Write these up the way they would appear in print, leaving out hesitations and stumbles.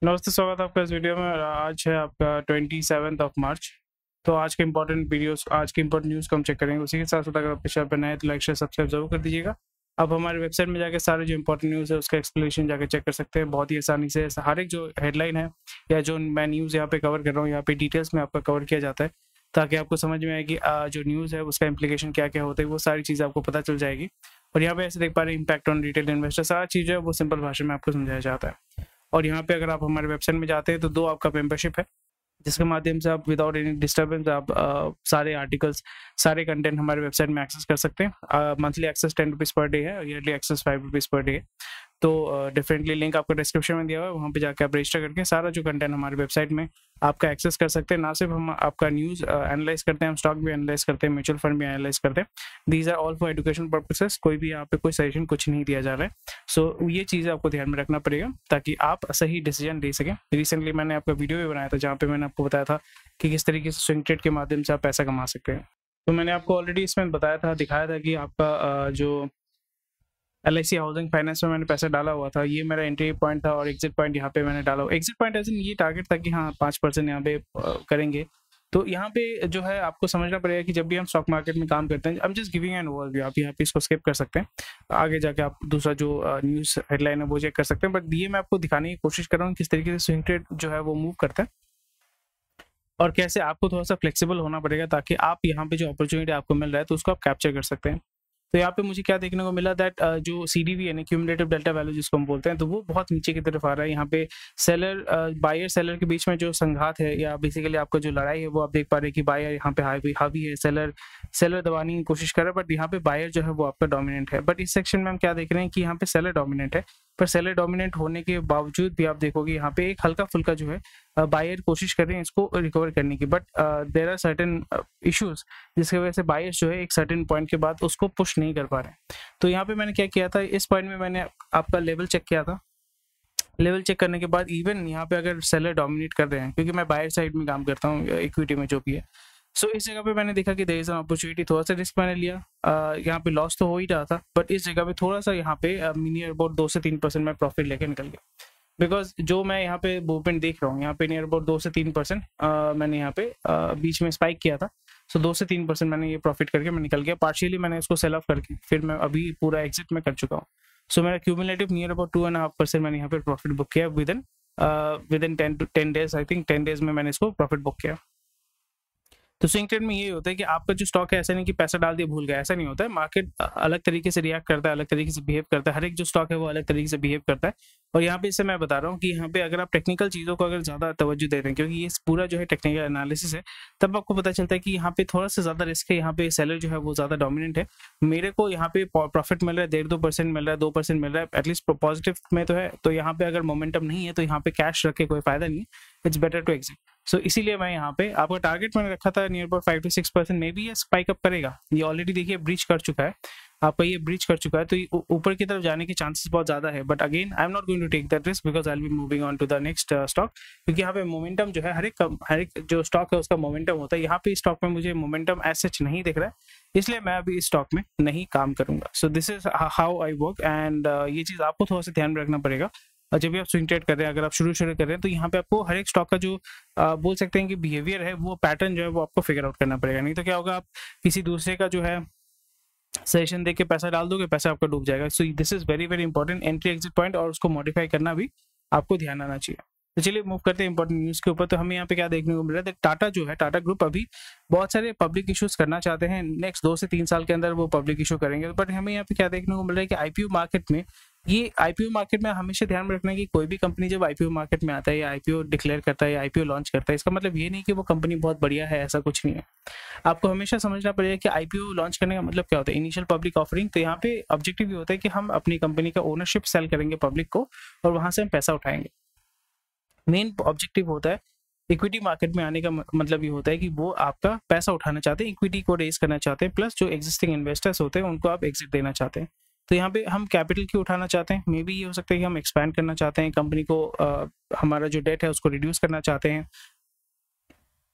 नमस्ते, स्वागत है आपका इस वीडियो में। आज है आपका 27 मार्च। तो आज के इंपॉर्टेंट न्यूज़ को हम चेक करेंगे। उसी के साथ साथ अगर आप चैनल पर नए हैं तो लाइक शेयर सब्सक्राइब जरूर कर दीजिएगा। आप हमारे वेबसाइट में जाकर सारे जो इंपॉर्टेंट न्यूज़ है उसका एक्सप्लेनेशन जाकर चेक कर सकते हैं बहुत ही आसानी से। हर एक जो हेडलाइन है या जो मैं न्यूज़ यहाँ पे कवर कर रहा हूँ, यहाँ पे डिटेल्स में आपका कवर किया जाता है ताकि आपको समझ में आए कि जो न्यूज़ है उसका इम्प्लीकेशन क्या क्या होता है, वो सारी चीज़ें आपको पता चल जाएगी। और यहाँ पे ऐसे देख पा रहे हैं इम्पैक्ट ऑन रिटेल इन्वेस्टर, सारा चीज़ है वो सिंपल भाषा में आपको समझाया जाता है। और यहाँ पे अगर आप हमारे वेबसाइट में जाते हैं तो 2 आपका मेंबरशिप है, जिसके माध्यम से आप विदाउट एनी डिस्टर्बेंस आप सारे आर्टिकल्स, सारे कंटेंट हमारे वेबसाइट में एक्सेस कर सकते हैं। Monthly access 10 rupees per day है और yearly access 5 rupees per day है। तो डिफरेंटली लिंक आपको डिस्क्रिप्शन में दिया हुआ है, वहाँ पे जाकर आप रजिस्टर करके सारा जो कंटेंट हमारे वेबसाइट में आपका एक्सेस कर सकते हैं। ना सिर्फ हम आपका न्यूज़ एनालाइज करते हैं, हम स्टॉक भी एनालाइज करते हैं, म्यूचुअल फंड भी एनालाइज करते हैं। These are all for education purposes. कोई भी यहाँ पे कोई सजेशन कुछ नहीं दिया जा रहा है। सो ये चीज़ें आपको ध्यान में रखना पड़ेगा ताकि आप सही डिसीजन ले सकें। रिसेंटली मैंने आपका वीडियो भी बनाया था जहाँ पे मैंने आपको बताया था कि किस तरीके से स्विंग ट्रेड के माध्यम से आप पैसा कमा सकते हैं। तो मैंने आपको ऑलरेडी इसमें बताया था, दिखाया था कि आपका जो LIC हाउसिंग फाइनेंस में मैंने पैसा डाला हुआ था, ये मेरा एंट्री पॉइंट था और एग्जिट पॉइंट यहाँ पे मैंने डाला हुआ। एग्जिट पॉइंट ऐसे ये टारगेट था कि हाँ 5% यहाँ पे करेंगे। तो यहाँ पे जो है आपको समझना पड़ेगा कि जब भी हम स्टॉक मार्केट में काम करते हैं, I am just giving an overview, आप यहाँ पे इसको स्किप कर सकते हैं, आगे जाके आप दूसरा जो न्यूज़ हेडलाइन है वो चेक कर सकते हैं। बट ये मैं आपको दिखाने की कोशिश कर रहा हूँ किस तरीके से स्विंग ट्रेड जो है वो मूव करता है और कैसे आपको थोड़ा सा फ्लेक्सिबल होना पड़ेगा ताकि आप यहाँ पे जो अपॉर्चुनिटी आपको मिल रहा है तो उसको आप कैप्चर कर सकते हैं। तो यहाँ पे मुझे क्या देखने को मिला दैट जो CDV यानी क्यूमुलेटिव डेल्टा वैल्यू जिसको हम बोलते हैं, तो वो बहुत नीचे की तरफ आ रहा है। यहाँ पे बायर सेलर के बीच में जो संघात है या बेसिकली आपका जो लड़ाई है वो आप देख पा रहे हैं कि बायर यहाँ पे हावी है, सेलर दबाने की कोशिश कर रहा है, बट यहाँ पे बायर जो है वो आपका डोमिनेंट है। बट इस सेक्शन में हम क्या देख रहे हैं कि यहाँ पे सेलर डोमिनेंट है, पर सेलर डोमिनेंट होने के बावजूद भी आप देखोगे यहाँ पे एक हल्का फुल्का जो है बायर कोशिश कर रहे हैं इसको रिकवर करने की। But there are certain issues जिसकी वजह से बायर्स जो है एक सर्टेन पॉइंट के बाद उसको पुश नहीं कर पा रहे हैं। तो यहाँ पे मैंने क्या किया था, इस पॉइंट में मैंने आपका लेवल चेक किया था। लेवल चेक करने के बाद इवन यहाँ पे अगर सेलर डोमिनेट कर रहे हैं, क्योंकि मैं बायर साइड में काम करता हूँ इक्विटी में जो भी है, सो इस जगह पे मैंने देखा कि देयर इज एन अपॉर्चुनिटी। थोड़ा सा रिस्क मैंने लिया, यहाँ पे लॉस तो हो ही रहा था, बट इस जगह पे थोड़ा सा यहाँ पे नियर अबाउट 2 से 3% में प्रॉफिट लेके निकल गया। बिकॉज जो मैं यहाँ पे मूवमेंट देख रहा हूँ, यहाँ पे नियर अबाउट 2 से 3% मैंने यहाँ पे बीच में स्पाइक किया था। सो 2 से 3% मैंने ये प्रॉफिट करके मैं निकल गया। पार्शियली मैंने इसको सेल ऑफ करके फिर मैं अभी पूरा एग्जिट में कर चुका हूँ। सो मेरा क्यूमुलेटिव नियर अबाउट 2.5% मैंने यहाँ पे प्रॉफिट बुक किया with in 10 days. I think 10 days में मैंने इसको प्रॉफिट बुक किया। तो स्विंग ट्रेड में ये होता है कि आपका जो स्टॉक है, ऐसा नहीं कि पैसा डाल दिया भूल गया, ऐसा नहीं होता है। मार्केट अलग तरीके से रिएक्ट करता है, अलग तरीके से बिहेव करता है। हर एक जो स्टॉक है वो अलग तरीके से बिहेव करता है। और यहाँ पे इससे मैं बता रहा हूँ कि यहाँ पे अगर आप टेक्निकल चीज़ों को अगर ज़्यादा तवज्जो देते हैं, क्योंकि ये पूरा जो है टेक्निकल एनालिसिस है, तब आपको पता चलता है कि यहाँ पे थोड़ा सा ज़्यादा रिस्क है। यहाँ पे सेलर जो है वो ज़्यादा डोमिनेंट है। मेरे को यहाँ पे प्रॉफिट मिल रहा है 1.5-2% मिल रहा है, 2% मिल रहा है, एटलीस्ट पॉजिटिव में तो है। तो यहाँ पे अगर मोमेंटम नहीं है तो यहाँ पे कैश रख के कोई फायदा नहीं है। It's better to exit. So इसीलिए मैं यहाँ पे आपका टारगेट मैंने रखा था near about 5 to 6%, may be ये स्पाइक अप करेगा। ये ऑलरेडी देखिए ब्रीच कर चुका है, आपका ये ब्रीच कर चुका है, तो ऊपर की तरफ जाने के चांसेस बहुत ज्यादा है। But again I am not going to take that risk because I will be moving on to the next stock, क्योंकि यहाँ पे मोमेंटम जो है हर एक जो स्टॉक है उसका मोमेंटम होता है। यहाँ पे स्टॉक में मुझे मोमेंटम एज सच नहीं दिख रहा है, इसलिए मैं अभी इस स्टॉक में नहीं काम करूंगा। सो this is how I work and ये चीज आपको थोड़ा सा ध्यान में रखना पड़ेगा जब भी आप स्विंग ट्रेड कर रहे हैं। अगर आप शुरू कर रहे हैं तो यहाँ पे आपको हर एक स्टॉक का जो बोल सकते हैं कि बिहेवियर है, वो पैटर्न जो है वो आपको फिगर आउट करना पड़ेगा। नहीं तो क्या होगा, आप किसी दूसरे का जो है सजेशन देके पैसा डाल दोगे, पैसा आपका डूब जाएगा। सो this is very very important entry exit point, और उसको मॉडिफाई करना भी आपको ध्यान आना चाहिए। तो चलिए मूव करते हैं इंपॉर्टेंट न्यूज़ के ऊपर। तो हमें यहाँ पे क्या देखने को मिल रहा है, टाटा जो है, टाटा ग्रुप अभी बहुत सारे पब्लिक इश्यूज करना चाहते हैं। नेक्स्ट 2 से 3 साल के अंदर वो पब्लिक इशू करेंगे। बट हमें यहाँ पे क्या देखने को मिल रहा है कि IPO मार्केट में, ये IPO मार्केट में हमेशा ध्यान में रखना है कि कोई भी कंपनी जब IPO मार्केट में आता है या IPO डिक्लेयर करता है या IPO लॉन्च करता है, इसका मतलब ये नहीं कि वो कंपनी बहुत बढ़िया है, ऐसा कुछ नहीं है। आपको हमेशा समझना पड़ेगा कि IPO लॉन्च करने का मतलब क्या होता है, इनिशियल पब्लिक ऑफरिंग। तो यहाँ पे ऑब्जेक्टिव ये होता है कि हम अपनी कंपनी का ओनरशिप सेल करेंगे पब्लिक को और वहां से हम पैसा उठाएंगे। मेन ऑब्जेक्टिव होता है इक्विटी मार्केट में आने का मतलब ये होता है कि वो आपका पैसा उठाना चाहते हैं, इक्विटी को रेज करना चाहते हैं, प्लस जो एग्जिस्टिंग इन्वेस्टर्स होते हैं उनको आप एग्जिट देना चाहते हैं। तो यहाँ पे हम कैपिटल क्यों उठाना चाहते हैं, मे बी ये हो सकता है कि हम एक्सपैंड करना चाहते हैं कंपनी को, हमारा जो डेट है उसको रिड्यूस करना चाहते हैं,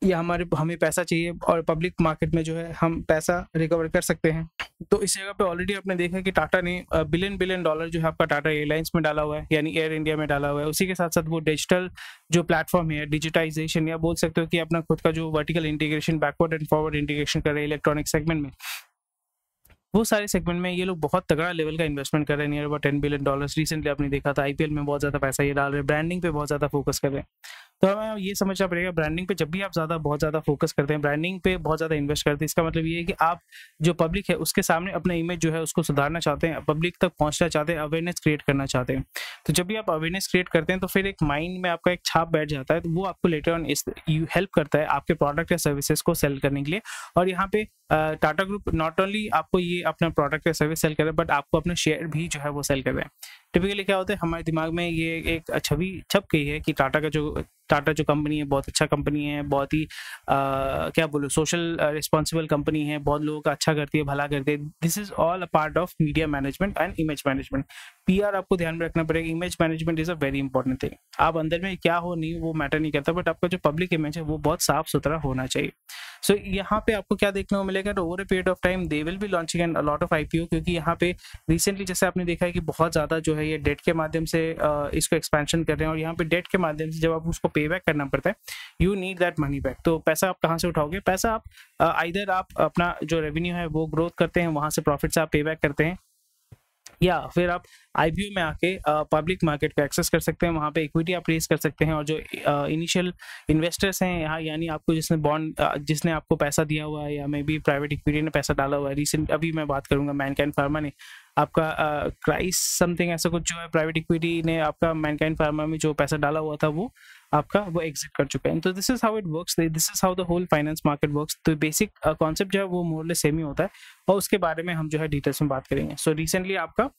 या हमें पैसा चाहिए और पब्लिक मार्केट में जो है हम पैसा रिकवर कर सकते हैं। तो इस जगह पे ऑलरेडी आपने देखा कि टाटा ने बिलियन डॉलर जो है आपका टाटा एयरलाइंस में डाला हुआ है, यानी एयर इंडिया में डाला हुआ है। उसी के साथ साथ वो डिजिटल जो प्लेटफॉर्म है, डिजिटाइजेशन, या बोल सकते हो कि अपना खुद का जो vertical integration, backward and forward integration कर रहे हैं इलेक्ट्रॉनिक सेगमेंट में, वो सारे सेगमेंट में ये लोग बहुत तगड़ा लेवल का इन्वेस्टमेंट कर रहे हैं, नियर अबाउट $10 बिलियन। रिसेंटली आपने देखा था आईपीएल में बहुत ज़्यादा पैसा ये डाल रहे हैं, ब्रांडिंग पे बहुत ज़्यादा फोकस कर रहे हैं। तो हमें ये समझना पड़ेगा, ब्रांडिंग पे जब भी आप बहुत ज़्यादा फोकस करते हैं, ब्रांडिंग पे बहुत ज़्यादा इन्वेस्ट करते हैं, इसका मतलब ये है कि आप जो पब्लिक है उसके सामने अपना इमेज जो है उसको सुधारना चाहते हैं, पब्लिक तक पहुंचना चाहते हैं, अवेयरनेस क्रिएट करना चाहते हैं। तो जब भी आप अवेयरनेस क्रिएट करते हैं तो फिर एक माइंड में आपका एक छाप बैठ जाता है, तो वो आपको लेटर ऑन हेल्प करता है आपके प्रोडक्ट या सर्विसेज को सेल करने के लिए। और यहाँ पे टाटा ग्रुप नॉट ओनली आपको ये अपना प्रोडक्ट या सर्विस सेल कर रहे हैं, बट आपको अपने शेयर भी जो है वो सेल कर रहे हैं। टिपिकली क्या होता है, हमारे दिमाग में ये एक छवि छप गई है कि टाटा जो कंपनी है बहुत अच्छा कंपनी है, बहुत ही क्या बोलूं, सोशल रिस्पॉन्सिबल कंपनी है, बहुत लोगों का अच्छा करती है, भला करती है। This is all a part of media management and image management. PR आपको ध्यान में रखना पड़ेगा, image management is a very important thing. आप अंदर में क्या हो नहीं वो मैटर नहीं करता, बट आपका जो पब्लिक इमेज है वो बहुत साफ सुथरा होना चाहिए। सो यहाँ पे आपको क्या देखने को मिलेगा, over a period of time they will be launching N lot of IPO, क्योंकि यहाँ पे रिसेंटली जैसे आपने देखा है कि बहुत ज्यादा जो है ये डेट के माध्यम से इसको एक्सपेंशन कर रहे हैं, और यहाँ पे डेट के माध्यम से जब आप उसको पे बैक करना पड़ता है, you need that money back. तो पैसा आप कहाँ से उठाओगे? पैसा आप आइदर आप अपना जो रेवेन्यू है वो ग्रोथ करते हैं, वहां से प्रॉफिट से आप पे बैक करते हैं, या फिर आप आईपीओ में आके पब्लिक मार्केट को एक्सेस कर सकते हैं, वहाँ पे इक्विटी आप रेज कर सकते हैं। और जो इनिशियल इन्वेस्टर्स हैं यहाँ, यानी आपको जिसने आपको पैसा दिया हुआ है, या मे बी प्राइवेट इक्विटी ने पैसा डाला हुआ है, रिसेंट अभी मैं बात करूंगा मैनकाइंड फार्मा ने आपका क्राइस समथिंग ऐसा कुछ जो है, प्राइवेट इक्विटी ने आपका मैनकाइंड फार्मा में जो पैसा डाला हुआ था वो एग्जिट कर चुका है। तो this is how it works, this is how the whole finance market works. तो बेसिक कॉन्सेप्ट जो है वो मोरलेस सेम ही होता है, और उसके बारे में हम जो है डिटेल्स में बात करेंगे। सो रिसेंटली आपका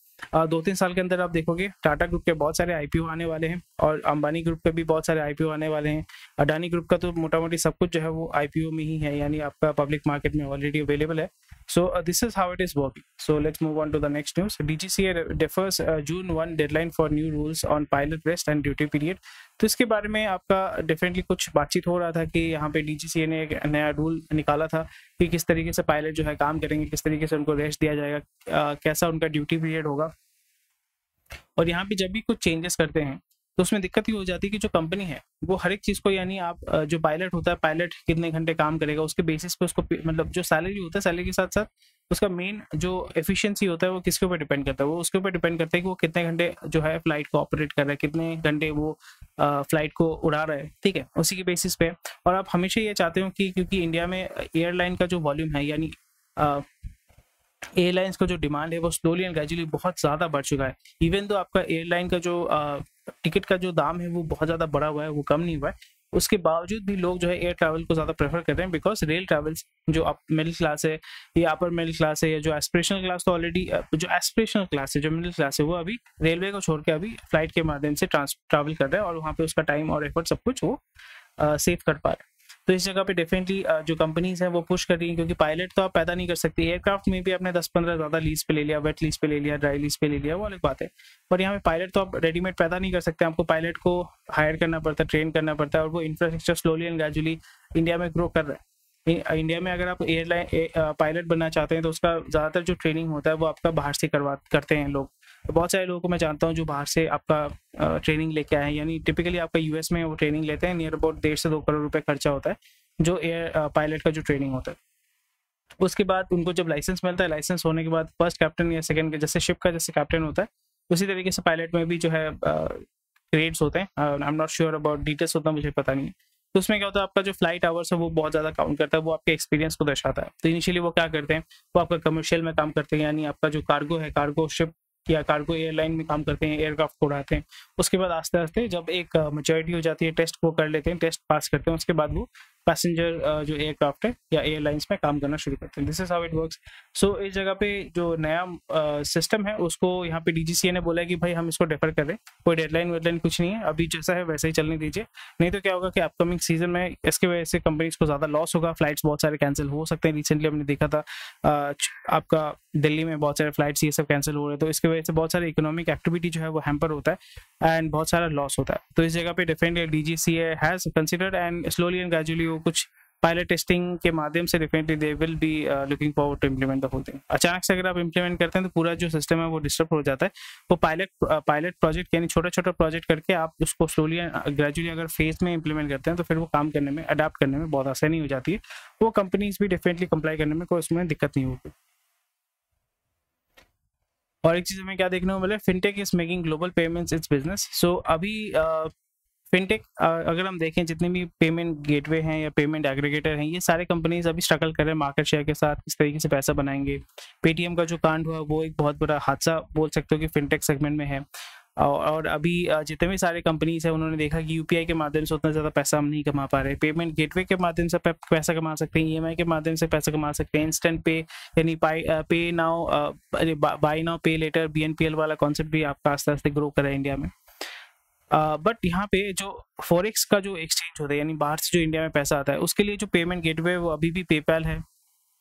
2-3 साल के अंदर आप देखोगे टाटा ग्रुप के बहुत सारे आईपीओ आने वाले हैं, और अंबानी ग्रुप के भी बहुत सारे आईपीओ आने वाले हैं। अडानी ग्रुप का तो मोटा मोटी सब कुछ जो है वो आईपीओ में ही है, यानी आपका पब्लिक मार्केट में ऑलरेडी अवेलेबल है। So this is how it is working. So let's move on to the next news. DGCA defers June 1 deadline for new rules on pilot rest and duty period. तो इसके बारे में आपका definitely कुछ बातचीत हो रहा था कि यहाँ पे DGCA ने एक नया रूल निकाला था कि किस तरीके से पायलट जो है काम करेंगे, किस तरीके से उनको रेस्ट दिया जाएगा, कैसा उनका ड्यूटी पीरियड होगा। और यहाँ पे जब भी कुछ चेंजेस करते हैं तो उसमें दिक्कत ही हो जाती है कि जो कंपनी है वो हर एक चीज को, यानी आप जो पायलट होता है, पायलट कितने घंटे काम करेगा उसके बेसिस पे उसको मतलब जो सैलरी होता है, सैलरी के साथ साथ उसका मेन जो एफिशिएंसी होता है वो किसके ऊपर डिपेंड करता है, वो उसके ऊपर डिपेंड करता है कि वो कितने घंटे जो है फ्लाइट को ऑपरेट कर रहा है, कितने घंटे वो फ्लाइट को उड़ा रहा है, ठीक है, उसी के बेसिस पे। और आप हमेशा ये चाहते हो कि क्योंकि इंडिया में एयरलाइन का जो वॉल्यूम है, यानी एयरलाइंस का जो डिमांड है वो स्लोली एंड ग्रेजुअली बहुत ज़्यादा बढ़ चुका है। इवन तो आपका एयरलाइन का जो टिकट का जो दाम है वो बहुत ज़्यादा बढ़ा हुआ है, वो कम नहीं हुआ है, उसके बावजूद भी लोग जो है एयर ट्रैवल को ज़्यादा प्रेफर कर रहे हैं, बिकॉज रेल ट्रैवल्स जो मिडिल क्लास है या अपर मिडिल क्लास है, या जो एस्पिरेशनल क्लास, तो ऑलरेडी जो एस्पिरेशनल क्लास है, जो मिडिल क्लास है, वो अभी रेलवे को छोड़ के अभी फ्लाइट के माध्यम से ट्रैवल कर रहा है, और वहाँ पे उसका टाइम और एफर्ट सब कुछ वो सेव कर पा रहे हैं। तो इस जगह पे डेफिनेटली जो कंपनीज हैं वो पुश कर रही हैं, क्योंकि पायलट तो आप पैदा नहीं कर सकते। एयरक्राफ्ट में भी आपने 10-15 ज़्यादा लीज पे ले लिया, वेट लीज पे ले लिया, ड्राई लीज पे ले लिया, वो अलग बात है, पर यहाँ पे पायलट तो आप रेडीमेड पैदा नहीं कर सकते, आपको पायलट को हायर करना पड़ता है, ट्रेन करना पड़ता है, और वो infrastructure slowly and gradually India में ग्रो कर रहा है। इंडिया में अगर आप एयरलाइन पायलट बनना चाहते हैं तो उसका ज़्यादातर जो ट्रेनिंग होता है वो आपका बाहर से करते हैं लोग। तो बहुत सारे लोगों को मैं जानता हूँ जो बाहर से आपका ट्रेनिंग लेके आए हैं, यानी टिपिकली आपका यूएस में वो ट्रेनिंग लेते हैं, नियर अबाउट 1.5 से 2 करोड़ रुपए खर्चा होता है जो एयर पायलट का जो ट्रेनिंग होता है। उसके बाद उनको जब लाइसेंस मिलता है, लाइसेंस होने के बाद फर्स्ट कैप्टन या सेकंड के, जैसे शिप का जैसे कैप्टन होता है, उसी तरीके से पायलट में भी जो है ग्रेड्स होते हैं। आई am not sure about details, उतना मुझे पता नहीं है। तो उसमें क्या होता है, आपका जो फ्लाइट आवर्स है वो बहुत ज़्यादा काउंट करता है, वो आपके एक्सपीरियंस को दर्शाता है। तो इनिशियली वो क्या करते हैं, वो आपका कमर्शियल में काम करते हैं, यानी आपका जो कार्गो है, कार्गो शिप या कार्गो एयरलाइन में काम करते हैं, एयरक्राफ्ट को उड़ाते हैं। उसके बाद आस्ते आस्ते जब एक मैच्योरिटी हो जाती है, टेस्ट को कर लेते हैं, टेस्ट पास करते हैं, उसके बाद वो पैसेंजर जो एयरक्राफ्ट है या एयरलाइंस में काम करना शुरू करते हैं। This is how it works. So इस जगह पे जो नया सिस्टम है उसको यहाँ पे डीजीसीए ने बोला है कि भाई हम इसको डेफर कर रहे हैं, कोई डेडलाइन वेडलाइन कुछ नहीं है, अभी जैसा है वैसे ही चलने दीजिए, नहीं तो क्या होगा कि अपकमिंग सीजन में इसके वजह से कंपनीज को ज़्यादा लॉस होगा, फ्लाइट्स बहुत सारे कैंसिल हो सकते हैं। रिसेंटली हमने देखा था आपका दिल्ली में बहुत सारे फ्लाइट्स ये सब कैंसिल हो रहे हैं, तो इसकी वजह से बहुत सारे इकोनॉमिक एक्टिविटी जो है वो हैम्पर होता है एंड बहुत सारा लॉस होता है। तो इस जगह पे definitely DGCA has considered and slowly and gradually वो कुछ पायलट टेस्टिंग के माध्यम से definitely they will be looking forward to implement the whole thing. अचानक से अगर आप इम्प्लीमेंट करते हैं तो पूरा जो सिस्टम है वो डिस्टर्ब हो जाता है। वो पायलट प्रोजेक्ट यानी छोटा छोटा प्रोजेक्ट करके आप उसको स्लोली ग्रेजुअली अगर फेज में इम्प्लीमेंट करते हैं तो फिर वो काम करने में, अडाप्ट करने में बहुत आसानी हो जाती है। वो कंपनीज भी डेफिनेटली कंप्लाई करने में कोई उसमें दिक्कत नहीं होगी। और एक चीज हमें क्या देखने को मिले, fintech is making global payments its business. So अभी फिनटेक अगर हम देखें जितने भी पेमेंट गेटवे हैं या पेमेंट एग्रीगेटर हैं, ये सारे कंपनीज अभी स्ट्रगल कर रहे हैं मार्केट शेयर के साथ, किस तरीके से पैसा बनाएंगे। पेटीएम का जो कांड हुआ वो एक बहुत बड़ा हादसा बोल सकते हो कि फिनटेक सेगमेंट में है। और अभी जितने भी सारे कंपनीज हैं उन्होंने देखा कि यूपीआई के माध्यम से उतना ज़्यादा पैसा हम नहीं कमा पा रहे, पेमेंट गेटवे के माध्यम से पैसा कमा सकते हैं, ईएमआई के माध्यम से पैसा कमा सकते हैं, इंस्टेंट पे यानी पे नाउ बाय नाउ पे लेटर बीएनपीएल वाला कॉन्सेप्ट भी आपका आस्ते आस्ते ग्रो कर रहा है इंडिया में। बट यहाँ पे जो फॉरेक्स का जो एक्सचेंज होता है यानी बाहर से जो इंडिया में पैसा आता है, उसके लिए जो पेमेंट गेटवे वो अभी भी पेपैल है,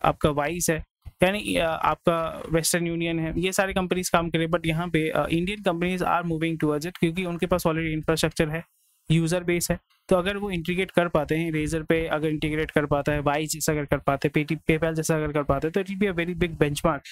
आपका वाइस है, यानी आपका वेस्टर्न यूनियन है, ये सारे कंपनीज काम करें। बट यहाँ पे Indian companies are moving towards it क्योंकि उनके पास ऑलरेडी इंफ्रास्ट्रक्चर है, यूजर बेस है। तो अगर वो इंटीग्रेट कर पाते हैं, रेजर पे अगर इंटीग्रेट कर पाता है, वाइस जैसा अगर कर पाते हैं, पेपैल जैसा अगर कर पाते हैं, तो it will be a very big benchmark.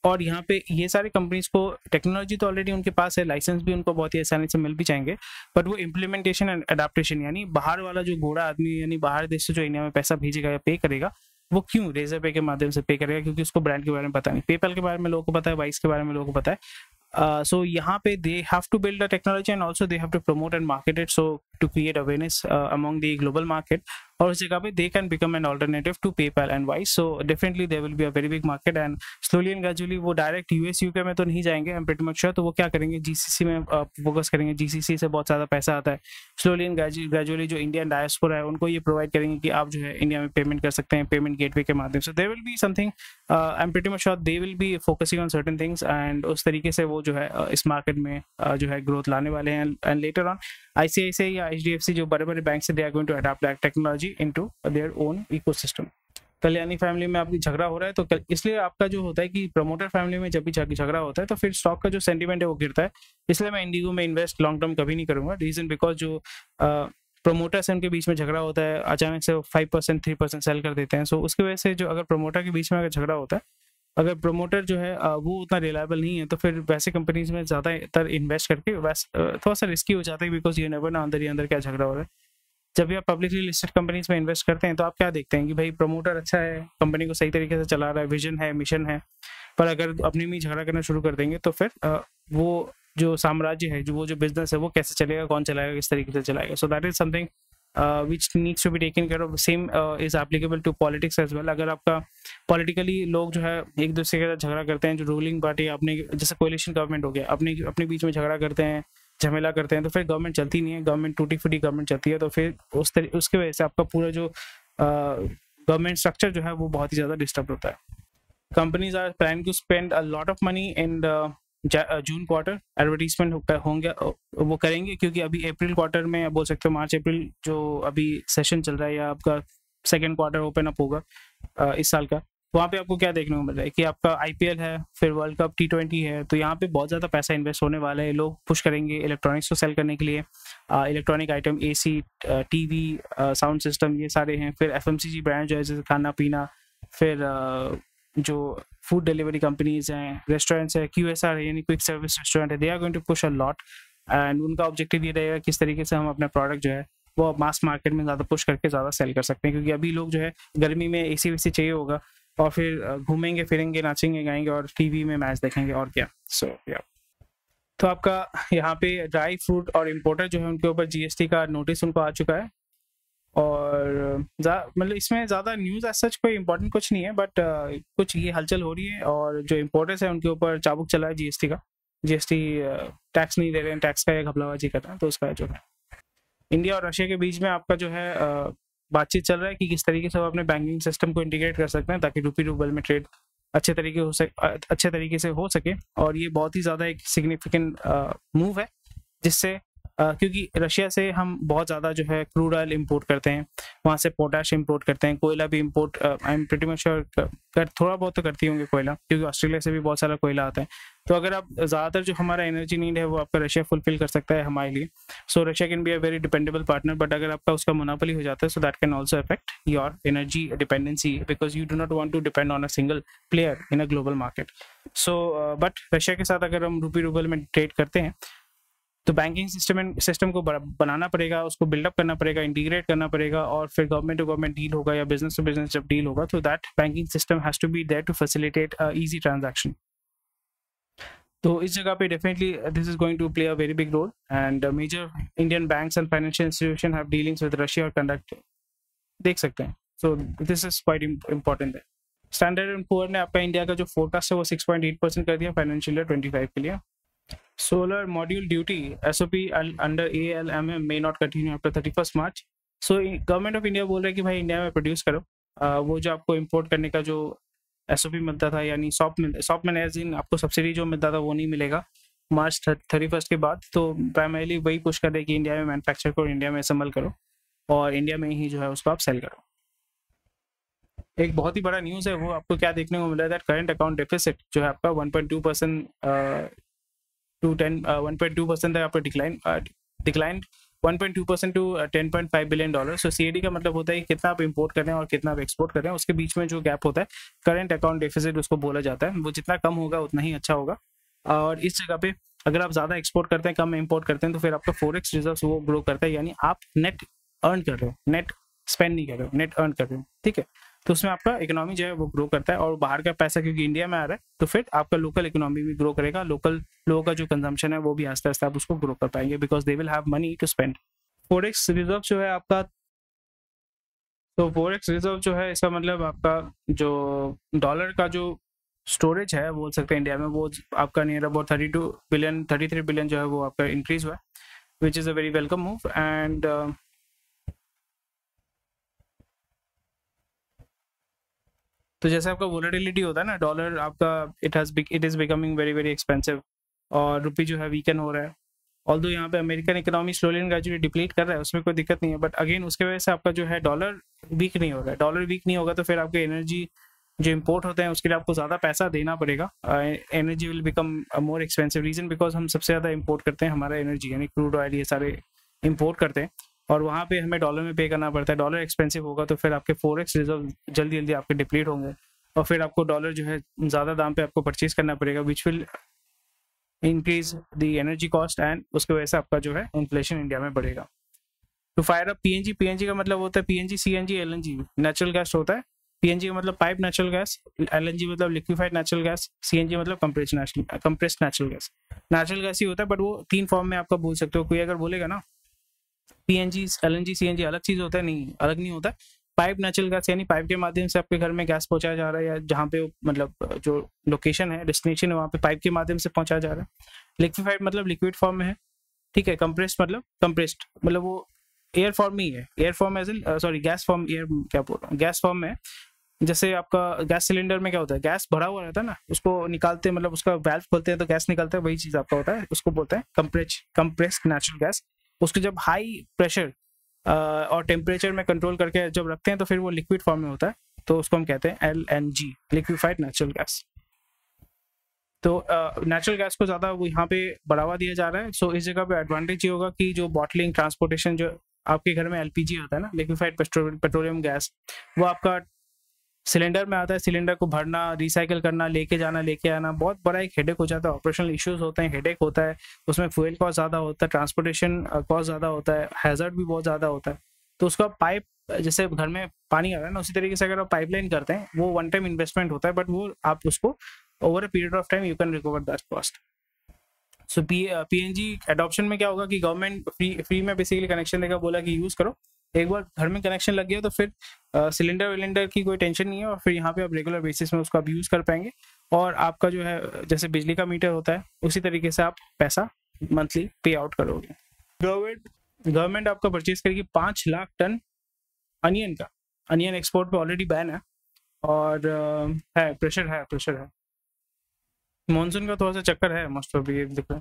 और यहाँ पे ये सारे कंपनीज को टेक्नोलॉजी तो ऑलरेडी उनके पास है, लाइसेंस भी उनको बहुत ही आसानी से मिल भी जाएंगे, बट वो इम्प्लीमेंटेशन एंड अडेप्टेशन यानी बाहर वाला जो घोड़ा आदमी यानी बाहर देश से जो इंडिया में पैसा भेजेगा या पे करेगा, वो क्यों रेजर पे के माध्यम से पे करेगा, क्योंकि उसको ब्रांड के बारे में पता नहीं। पेपैल के बारे में लोगों को पता है, वाइस के बारे में लोगों को पता है। सो यहाँ पे they have to build a technology and also they have to promote and market it, so to create awareness among the global market. और उस जगह पे they can become an alternative to PayPal and vice. So definitely there will be a very big market and slowly and gradually वो direct US UK में तो नहीं जाएंगे, I am pretty much sure. तो वो क्या करेंगे, जीसीसी में फोकस करेंगे। जीसीसी से बहुत ज़्यादा पैसा आता है। स्लोली एंड ग्रेजुअली जो इंडियन डायस्पोरा है उनको ये प्रोवाइड करेंगे कि आप जो है इंडिया में पेमेंट कर सकते हैं पेमेंट गेटवे के माध्यम से। There will be something, I am pretty much sure they will be focusing on certain things and उस तरीके से वो जो है इस मार्केट में जो है ग्रोथ लाने वाले हैं। एंड लेटर ऑन आईसीआईसीआई या एचडीएफसी जो बड़े बड़े बैंक से they are going to adopt that technology into their own ecosystem. Kalyani family में आपकी झगड़ा हो रहा है तो इसलिए आपका जो होता है कि प्रमोटर फैमिली में जब भी झगड़ा होता है तो फिर स्टॉक का जो सेंटीमेंट है वो गिरता है। इसलिए मैं इंडिगो में इन्वेस्ट लॉन्ग टर्म कभी नहीं करूंगा। रीजन बिकॉज जो प्रमोटर्स हैं उनके बीच में झगड़ा होता है, अचानक से 5% 3% सेल कर देते हैं। सो उसकी वजह से जो अगर प्रमोटर के बीच में अगर झगड़ा होता है, अगर प्रमोटर जो है वो उतना रिलायबल नहीं है, तो फिर वैसे कंपनीज में ज़्यादातर इन्वेस्ट करके थोड़ा सा रिस्की हो जाता है, बिकॉज ये नेवर ना अंदर ही अंदर क्या झगड़ा हो रहा है। जब भी आप पब्लिकली लिस्टेड कंपनीज में इन्वेस्ट करते हैं तो आप क्या देखते हैं कि भाई प्रमोटर अच्छा है, कंपनी को सही तरीके से चला रहा है, विजन है, मिशन है। पर अगर अपने में झगड़ा करना शुरू कर देंगे तो फिर वो जो साम्राज्य है, जो वो जो बिजनेस है वो कैसे चलेगा, कौन चलाएगा, किस तरीके से चलाएगा। So that is something which needs to be taken care of. Same is applicable to politics as well. अगर आपका पॉलिटिकली लोग जो है एक दूसरे के साथ झगड़ा करते हैं, जो रूलिंग पार्टी अपने जैसे कोalition गवर्नमेंट हो गया, अपने बीच में झगड़ा करते हैं, झमेला करते हैं, तो फिर गवर्नमेंट चलती नहीं है, गवर्नमेंट टूटी फूटी गवर्नमेंट चलती है। तो फिर उसके वजह से आपका पूरा जो गवर्नमेंट स्ट्रक्चर जो है वो बहुत ही ज़्यादा डिस्टर्ब होता है। Companies are planning to spend a lot of money in June quarter, advertisement होंगे वो करेंगे, क्योंकि अभी अप्रैल क्वार्टर में बोल सकते हो, मार्च अप्रैल जो अभी सेशन चल रहा है या आपका सेकेंड क्वार्टर ओपन अप होगा इस साल का, वहाँ पे आपको क्या देखने को मिल रहा है कि आपका आईपीएल है, फिर वर्ल्ड कप T20 है। तो यहाँ पे बहुत ज़्यादा पैसा इन्वेस्ट होने वाला है। लोग पुश करेंगे इलेक्ट्रॉनिक्स को सेल करने के लिए, electronic item, AC, TV, sound system, ये सारे हैं। फिर FMCG ब्रांड जो है जैसे खाना पीना, फिर जो फूड डिलीवरी कंपनीज हैं, रेस्टोरेंट्स है, QSR है यानी क्विक सर्विस रेस्टोरेंट है, they are going to push a lot. And उनका ऑब्जेक्टिव ये रहेगा किस तरीके से हम अपना प्रोडक्ट जो है वो मास मार्केट में ज़्यादा पुश करके ज़्यादा सेल कर सकते हैं, क्योंकि अभी लोग जो है गर्मी में AC वेसी चाहिए होगा और फिर घूमेंगे फिरेंगे, नाचेंगे गाएंगे और TV में मैच देखेंगे और क्या। सो या तो आपका यहाँ पे ड्राई फ्रूट और इम्पोर्टर जो है उनके ऊपर GST का नोटिस उनको आ चुका है। और मतलब इसमें ज़्यादा न्यूज़ एज सच कोई इंपॉर्टेंट कुछ नहीं है, बट कुछ ये हलचल हो रही है और जो इम्पोर्टर्स है उनके ऊपर चाबुक चला है GST का। GST टैक्स नहीं दे रहे हैं, टैक्स का एक घपलाबाजी कर रहे हैं। तो उसका जो है इंडिया और रशिया के बीच में आपका जो है बातचीत चल रहा है कि किस तरीके से वो अपने बैंकिंग सिस्टम को इंटीग्रेट कर सकते हैं ताकि रुपी रूबल में ट्रेड अच्छे तरीके से हो सके। और ये बहुत ही ज़्यादा एक सिग्निफिकेंट मूव है जिससे क्योंकि रशिया से हम बहुत ज़्यादा जो है क्रूड ऑयल इम्पोर्ट करते हैं, वहाँ से पोटाश इम्पोर्ट करते हैं, कोयला भी import I am pretty much sure थोड़ा बहुत तो करती होंगे कोयला, क्योंकि ऑस्ट्रेलिया से भी बहुत सारा कोयला आता है। तो अगर आप ज़्यादातर जो हमारा एनर्जी नीड है वो आपका रशिया फुलफिल कर सकता है हमारे लिए। So Russia can be a very dependable partner, but अगर आपका उसका मोनोपोली हो जाता है, so that can also affect your energy dependency, because you do not want to depend on a single player in a global market. So but Russia के साथ अगर हम रूपी रूबल में ट्रेड करते हैं, तो बैंकिंग सिस्टम को बनाना पड़ेगा, उसको बिल्डअप करना पड़ेगा, इंटीग्रेट करना पड़ेगा, और फिर गवर्नमेंट टू गवर्नमेंट डील होगा या बिजनेस टू बिजनेस जब डील होगा, तो that banking system has to be there to facilitate easy transaction. तो इस जगह पे definitely this is going to play a very big role, and major Indian banks and financial institution have dealings with Russia और conduct देख सकते हैं। So this is quite important है। Standard and Poor ने आपका इंडिया का जो forecast है वो 6.8% कर दिया फाइनेंशियल ईयर 25 के लिए। Solar module duty SOP under ALMM may not continue after 31st March. So government of India बोल रहा है कि भाई इंडिया में प्रोड्यूस करो, वो जो आपको इंपोर्ट करने का जो SOP मिलता था, यानी सॉप में एज इन आपको सब्सिडी जो मिलता था वो नहीं मिलेगा मार्च 31 के बाद। तो प्राइमरीली वही पुश कर रहे कि इंडिया में मैन्युफैक्चर करो, इंडिया में असेंबल करो, और इंडिया में ही जो है उसको आप सेल करो। एक बहुत ही बड़ा न्यूज़ है, वो आपको क्या देखने को मिल रहा है, दैट करंट अकाउंट डेफिसिट जो है आपका 1.2% to 1.2% तक आपका decline 1.2% to $10.5 billion. So CAD का मतलब होता है कि कितना आप इंपोर्ट कर रहे हैं और कितना आप एक्सपोर्ट कर रहे हैं, उसके बीच में जो गैप होता है करंट अकाउंट डेफिसिट उसको बोला जाता है। वो जितना कम होगा उतना ही अच्छा होगा। और इस जगह पे अगर आप ज़्यादा एक्सपोर्ट करते हैं, कम इंपोर्ट करते हैं, तो फिर आपका फॉरेक्स रिजर्व्स वो ग्रो करता है, यानी आप नेट अर्न कर रहे हो, नेट स्पेंड नहीं कर रहे हो, नेट अर्न कर रहे हो, ठीक है। तो उसमें आपका इकोनॉमी जो है वो ग्रो करता है, और बाहर का पैसा क्योंकि इंडिया में आ रहा है, तो फिर आपका लोकल इकोनॉमी भी ग्रो करेगा, लोकल लोगों का जो कंजम्पशन है वो भी आस्ते आस्ते आप उसको ग्रो कर पाएंगे, because they will have money to spend. Forex reserve जो है आपका, तो फॉरेक्स रिजर्व जो है इसका मतलब आपका जो डॉलर का जो स्टोरेज है बोल सकते हैं इंडिया में, वो आपका नियर अबाउट 33 बिलियन जो है वो आपका इंक्रीज हुआ है, which is a very welcome move. And तो जैसे आपका वोलेटिलिटी होता है ना, डॉलर आपका it is becoming very very expensive, और रुपी जो है वीकन हो रहा है। ऑल्दो यहाँ पे American economy slowly and gradually deplete कर रहा है, उसमें कोई दिक्कत नहीं है, बट अगेन उसके वजह से आपका जो है डॉलर वीक नहीं हो रहा है। डॉलर वीक नहीं होगा तो फिर आपके एनर्जी जो इम्पोर्ट होते हैं उसके लिए आपको ज़्यादा पैसा देना पड़ेगा, energy will become more expensive. Reason because हम सबसे ज़्यादा इम्पोर्ट करते हैं हमारा एनर्जी, यानी क्रूड ऑयल ये सारे इम्पोर्ट करते हैं, और वहाँ पे हमें डॉलर में पे करना पड़ता है। डॉलर एक्सपेंसिव होगा तो फिर आपके फॉरेक्स रिजर्व जल्दी जल्दी आपके डिप्लीट होंगे, और फिर आपको डॉलर जो है ज़्यादा दाम पे आपको परचेज करना पड़ेगा, which will increase the energy cost, and उसकी वजह से आपका जो है इन्फ्लेशन इंडिया में बढ़ेगा। तो फायर अप PNG का मतलब होता है PNG CNG LNG natural gas होता है। PNG का मतलब पाइप नेचुरल गैस, LNG मतलब लिक्विफाइड नेचुरल गैस, CNG मतलब compressed natural gas. Natural gas ही होता है, बट वो 3 फॉर्म में आपका बोल सकते हो। कोई अगर बोलेगा ना PNG LNG CNG अलग चीज़ होता है, नहीं, अलग नहीं होता। पाइप नेचुरल गैस यानी पाइप के माध्यम से आपके घर में गैस पहुंचाया जा रहा है, या जहाँ पे मतलब जो लोकेशन है, डेस्टिनेशन है, वहाँ पे पाइप के माध्यम से पहुंचाया जा रहा है। लिक्विफाइड मतलब लिक्विड फॉर्म में है, ठीक है। कंप्रेस्ड मतलब वो एयर फॉर्म में ही है, air form as in sorry gas form, air क्या बोल रहा हूँ, गैस फॉर्म में। जैसे आपका गैस सिलेंडर में क्या होता है, गैस भरा हुआ रहता है ना, उसको निकालते हैं, मतलब उसका वाल्व खोलते हैं तो गैस निकलता है, वही चीज़ आपका होता है, उसको बोलते हैं कंप्रेस्ड नेचुरल गैस। उसको जब हाई प्रेशर और टेम्परेचर में कंट्रोल करके जब रखते हैं तो फिर वो लिक्विड फॉर्म में होता है, तो उसको हम कहते हैं LNG, लिक्विफाइड नेचुरल गैस। तो नेचुरल गैस को ज़्यादा वो यहाँ पे बढ़ावा दिया जा रहा है। सो इस जगह पे एडवांटेज ये होगा कि जो बॉटलिंग ट्रांसपोर्टेशन, जो आपके घर में LPG होता है ना, लिक्विफाइड पेट्रोलियम गैस, वो आपका सिलेंडर में आता है। सिलेंडर को भरना, रिसाइकिल करना, लेके आना बहुत बड़ा एक हेडेक हो जाता है, ऑपरेशनल इश्यूज होते हैं, हेडेक होता है, उसमें फ्यूल कॉस्ट ज़्यादा होता है, ट्रांसपोर्टेशन कॉस्ट ज़्यादा होता है, हैजर्ड भी बहुत ज़्यादा होता है। तो उसका पाइप, जैसे घर में पानी आ रहा है ना, उसी तरीके से अगर आप पाइपलाइन करते हैं, वो वन टाइम इन्वेस्टमेंट होता है, बट वो आप उसको over a period of time you can recover that cost. So PNG adoption में क्या होगा कि गवर्नमेंट फ्री में बेसिकली कनेक्शन देगा, बोला कि यूज़ करो। एक बार घर में कनेक्शन लग गया तो फिर सिलेंडर विलेंडर की कोई टेंशन नहीं है, और फिर यहाँ पे आप रेगुलर बेसिस में उसको आप यूज़ कर पाएंगे, और आपका जो है जैसे बिजली का मीटर होता है उसी तरीके से आप पैसा मंथली पे आउट करोगे। गवर्नमेंट आपका परचेज करेगी 5 लाख टन अनियन का। अनियन एक्सपोर्ट पे ऑलरेडी बैन है, और प्रेशर है। मानसून का थोड़ा सा चक्कर है, मोस्ट ऑफ ये देखो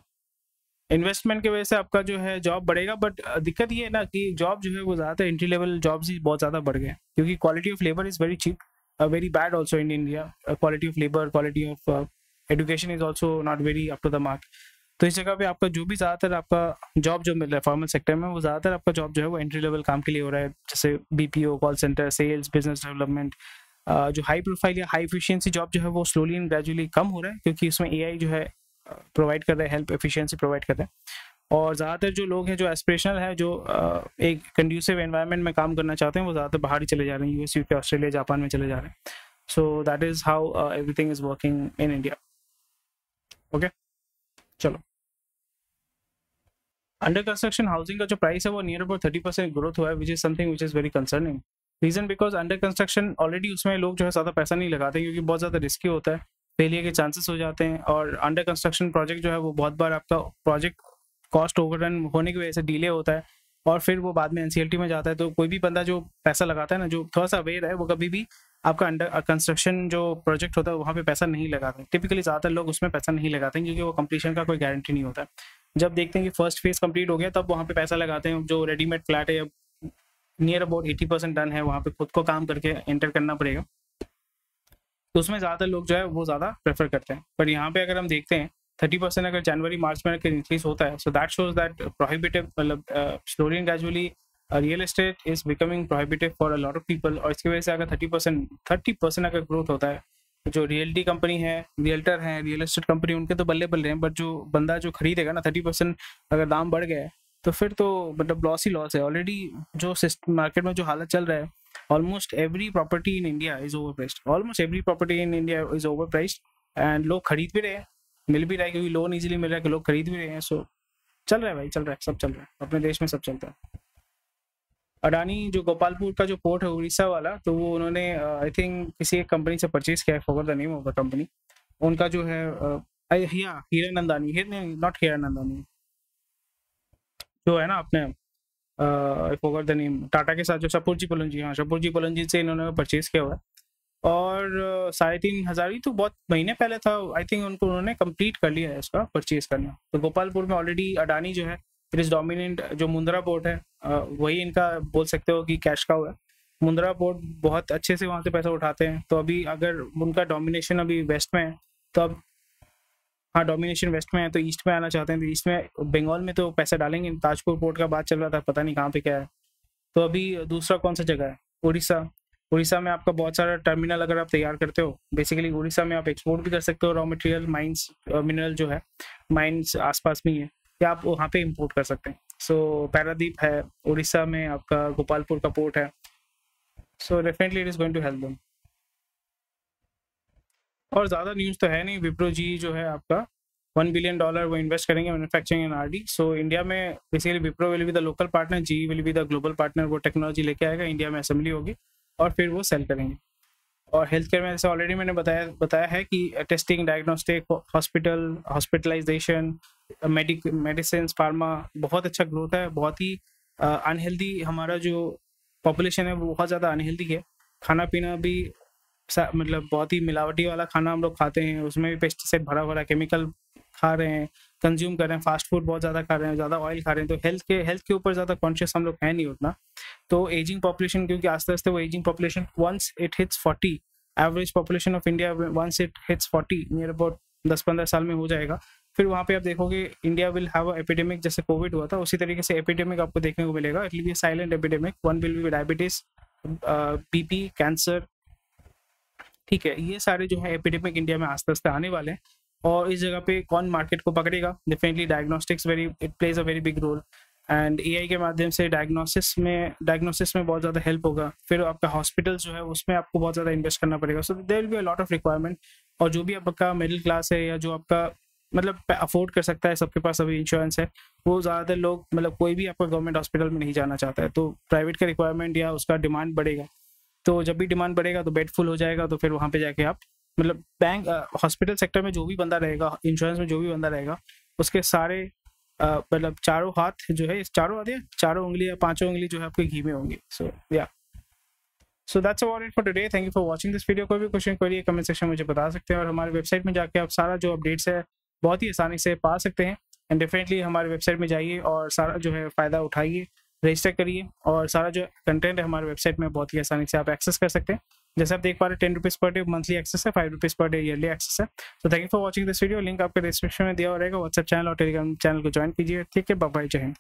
इन्वेस्टमेंट की वजह से आपका जो है जॉब बढ़ेगा, बट दिक्कत ये है ना कि जॉब जो है वो ज़्यादातर एंट्री लेवल जॉब्स ही बहुत ज़्यादा बढ़ गए हैं, क्योंकि quality of labour is very cheap, very bad also in India. Quality of labour, quality of education is also not very up to the mark. तो इस जगह पे आपका जो भी ज़्यादातर आपका जॉब जो मिल रहा है फॉर्मल सेक्टर में, वो ज़्यादातर आपका जॉब जो है वो एंट्री लेवल काम के लिए हो रहा है, जैसे BPO, call centre, sales, business development. जो हाई प्रोफाइल या हाई एफिशिएंसी जॉब जो है वो स्लोली एंड ग्रेजुअली कम हो रहा है, क्योंकि उसमें AI जो है प्रोवाइड कर रहा है, हेल्प एफिशिएंसी प्रोवाइड कर रहा है। और ज़्यादातर जो लोग हैं जो एस्पिरेशनल है, जो एक कंड्यूसिव एनवायरनमेंट में काम करना चाहते हैं, वो ज़्यादातर बाहर ही चले जा रहे हैं, US, UK, ऑस्ट्रेलिया, जापान में चले जा रहे हैं। So that is how everything is working in India. Okay, चलो। अंडर कंस्ट्रक्शन हाउसिंग का जो प्राइस है वो नियर अबाउट 30% ग्रोथ हुआ है, which is something which is very concerning. Reason because under construction already उसमें लोग जो है ज़्यादा पैसा नहीं लगाते, क्योंकि बहुत ज़्यादा रिस्की होता है, फेलियर के चांसेस हो जाते हैं। और अंडर कंस्ट्रक्शन प्रोजेक्ट जो है वो बहुत बार आपका प्रोजेक्ट कॉस्ट ओवररन होने की वजह से डिले होता है, और फिर वो बाद में NCLT में जाता है। तो कोई भी बंदा जो पैसा लगाता है ना, जो थोड़ा सा अवेयर है, वो कभी भी आपका अंडर कंस्ट्रक्शन जो प्रोजेक्ट होता है वहाँ पे पैसा नहीं लगाते। टिपिकली ज़्यादातर लोग उसमें पैसा नहीं लगाते हैं, क्योंकि वो कंप्लीशन का कोई गारंटी नहीं होता है। जब देखते हैं कि फर्स्ट फेज कंप्लीट हो गया, तब वहाँ पे पैसा लगाते हैं। जो रेडीमेड फ्लैट है, नियर अबाउट 80% डन है, वहाँ पे खुद को काम करके एंटर करना पड़ेगा, तो उसमें ज़्यादातर लोग जो है वो ज़्यादा प्रेफर करते हैं। पर यहाँ पे अगर हम देखते हैं 30% अगर जनवरी मार्च में इंक्रीज होता है, so that shows that prohibitive, मतलब slowly and gradually real estate is becoming prohibitive for a lot of people. और इसकी वजह से अगर 30% अगर ग्रोथ होता है, जो रियल्टी कंपनी है, रियल्टर हैं, रियल एस्टेट कंपनी, उनके तो बल्ले बल्ले हैं, बट जो बंदा जो खरीदेगा ना, 30% अगर दाम बढ़ गया है, तो फिर तो मतलब लॉस ही लॉस है। ऑलरेडी जो मार्केट में जो हालत चल रहा है, almost every property in India is over priced, almost every property in India is over priced, and लोग खरीद भी रहे हैं, मिल भी रहा है, क्योंकि लोन इजीली मिल रहा है, कि लोग खरीद भी रहे हैं। सो चल रहा है भाई, चल रहा है, सब चल रहा है, अपने देश में सब चलता है। अडानी जो गोपालपुर का जो पोर्ट है उड़ीसा वाला, तो वो उन्होंने आई थिंक किसी एक कंपनी से परचेज किया है, forgot the name of the company. उनका जो है हीरानंदानी, नॉट हीरानंदानी, जो है ना अपने I forgot the name, Tata के साथ जो शपुरजी पलंजी, हाँ शपुरजी पलंजी से इन्होंने परचेज किया हुआ है। और 3,500 ही तो बहुत महीने पहले था, आई थिंक उनको उन्होंने कंप्लीट कर लिया है इसका परचेज करना। तो गोपालपुर में ऑलरेडी अडानी जो है, इट इज डोमिनेंट। जो मुंद्रा पोर्ट है, वही इनका बोल सकते हो कि कैश काउ है। मुंद्रा पोर्ट बहुत अच्छे से वहाँ से पैसा उठाते हैं। तो अभी अगर उनका डोमिनेशन अभी वेस्ट में है, तो अब हाँ डोमिनेशन वेस्ट में है, तो ईस्ट में आना चाहते हैं। तो ईस्ट में बंगाल में तो पैसा डालेंगे। ताजपुर पोर्ट का बात चल रहा था, पता नहीं कहाँ पे क्या है। तो अभी दूसरा कौन सा जगह है, उड़ीसा। उड़ीसा में आपका बहुत सारा टर्मिनल अगर आप तैयार करते हो, बेसिकली उड़ीसा में आप एक्सपोर्ट भी कर सकते हो रॉ मटेरियल, माइंस, मिनरल जो है, माइंस आसपास में ही है, या आप वहाँ पे इंपोर्ट कर सकते हैं। सो पैरादीप है उड़ीसा में, आपका गोपालपुर का पोर्ट है। So definitely it is going to help them. और ज़्यादा न्यूज़ तो है नहीं। विप्रो जी जो है आपका $1 बिलियन वो इन्वेस्ट करेंगे manufacturing and R&D। So India में basically Wipro will be the local partner, GE will be the global partner. वो टेक्नोलॉजी लेके आएगा, इंडिया में असेंबली होगी, और फिर वो सेल करेंगे। और हेल्थ केयर में जैसे ऑलरेडी मैंने बताया है कि testing, diagnostic, hospitalisation, medicine, pharma, बहुत अच्छा ग्रोथ है। बहुत ही अनहेल्दी हमारा जो पॉपुलेशन है वो बहुत ज़्यादा अनहेल्दी है। खाना पीना भी मतलब बहुत ही मिलावटी वाला खाना हम लोग खाते हैं, उसमें भी पेस्टिसाइड भरा भरा केमिकल खा रहे हैं, कंज्यूम कर रहे हैं, फास्ट फूड बहुत ज़्यादा खा रहे हैं, ज़्यादा ऑयल खा रहे हैं। तो हेल्थ के ऊपर ज़्यादा कॉन्शियस हम लोग है नहीं उतना। तो एजिंग पॉपुलेशन, क्योंकि आस्ते आस्ते वो ageing population once it hits 40, average population of India once it hits 40, near about 10-15 साल में हो जाएगा। फिर वहाँ पे आप देखोगे India will have a epidemic, जैसे कोविड हुआ था उसी तरीके से एपिडेमिक आपको देखने को मिलेगा। It will be silent epidemic. One will be diabetes, BP, cancer, ठीक है। ये सारे जो है एपिडेमिक इंडिया में आस्ते आस्ते आने वाले हैं। और इस जगह पे कौन मार्केट को पकड़ेगा? Definitely diagnostics, it plays a very big role. And AI के माध्यम से डायग्नोसिस में बहुत ज़्यादा हेल्प होगा। फिर आपका हॉस्पिटल जो है उसमें आपको बहुत ज़्यादा इन्वेस्ट करना पड़ेगा। So there will be a lot of requirement. और जो भी आपका मिडिल क्लास है, या जो आपका मतलब अफोर्ड कर सकता है, सबके पास अभी इंश्योरेंस है, वो ज़्यादातर लोग, मतलब कोई भी आपका गवर्नमेंट हॉस्पिटल में नहीं जाना चाहता है। तो प्राइवेट का रिक्वायरमेंट या उसका डिमांड बढ़ेगा। तो जब भी डिमांड बढ़ेगा तो बेड फुल हो जाएगा। तो फिर वहाँ पे जाके आप मतलब बैंक, हॉस्पिटल सेक्टर में जो भी बंदा रहेगा, इंश्योरेंस में जो भी बंदा रहेगा, उसके सारे मतलब चारों हाथ जो है, चारों उंगली या पांचों उंगली जो है आपके घी में होंगी। So that's about it for today. Thank you for watching this video. कोई भी क्वेश्चन क्वेरी कमेंट सेक्शन में मुझे बता सकते हैं। और हमारे वेबसाइट में जाके आप सारा जो अपडेट्स है बहुत ही आसानी से पा सकते हैं। एंड डेफिनेटली हमारे वेबसाइट में जाइए और सारा जो है फ़ायदा उठाइए, रजिस्टर करिए और सारा जो कंटेंट है हमारे वेबसाइट में बहुत ही आसानी से आप एक्सेस कर सकते हैं। जैसे आप देख पा रहे हैं 10 rupees per day monthly access है, 5 rupees per day yearly access है। तो thank you for watching this video. Link आपके डिस्क्रिप्शन में दिया हो रहेगा। व्हाट्सएप चैनल और टेलीग्राम चैनल को ज्वाइन कीजिए। ठीक है, बाय बाय, जय हिंद।